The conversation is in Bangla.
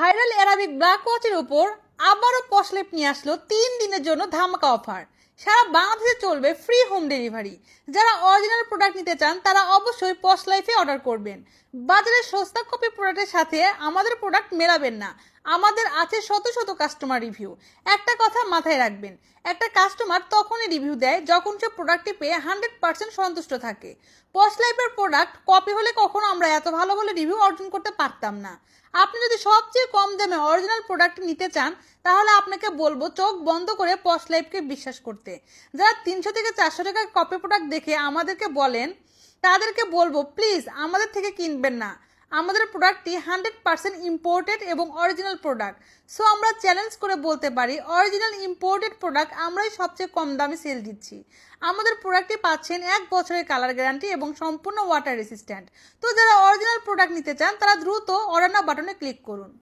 ভাইরাল অ্যারাবিক ব্ল্যাক ওয়াচের উপর আবারও পশলেপ নিয়ে আসলো 3 দিনের জন্য ধামাকা অফার। সারা বাংলাদেশে চলবে ফ্রি হোম ডেলিভারি। যারা অরিজিনাল প্রোডাক্ট নিতে চান তারা অবশ্যই পশ লাইফে অর্ডার করবেন। বাজারে সস্তা কপি প্রোডাক্টের সাথে আমাদের প্রোডাক্ট মেলাবেন না। আমাদের আছে শত শত কাস্টমার রিভিউ। একটা কথা মাথায় রাখবেন, একটা কাস্টমার তখনই রিভিউ দেয় যখন সে প্রোডাক্টটি পেয়ে 100% সন্তুষ্ট থাকে। পশ লাইফের প্রোডাক্ট কপি হলে কখনো আমরা এত ভালো ভালো রিভিউ অর্জন করতে পারতাম না। আপনি যদি সবচেয়ে কম দামে অরিজিনাল প্রোডাক্ট নিতে চান তাহলে আপনাকে বলবো চোখ বন্ধ করে পশ লাইফকে বিশ্বাস করতে। যারা 300 থেকে 400 টাকার কপি প্রোডাক্ট দেখে আমাদেরকে বলেন তাদেরকে বলবো প্লিজ আমাদের থেকে কিনবেন না। আমাদের প্রোডাক্টটি 100% ইম্পোর্টেড এবং অরিজিনাল প্রোডাক্ট। সো আমরা চ্যালেঞ্জ করে বলতে পারি অরিজিনাল ইম্পোর্টেড প্রোডাক্ট আমরাই সবচেয়ে কম দামে সেল দিচ্ছি। আমাদের প্রোডাক্টটি পাচ্ছেন 1 বছরের কালার গ্যারান্টি এবং সম্পূর্ণ ওয়াটার রেসিস্ট্যান্ট। তো যারা অরিজিনাল প্রোডাক্ট নিতে চান তারা দ্রুত অর্ডার নাও বাটনে ক্লিক করুন।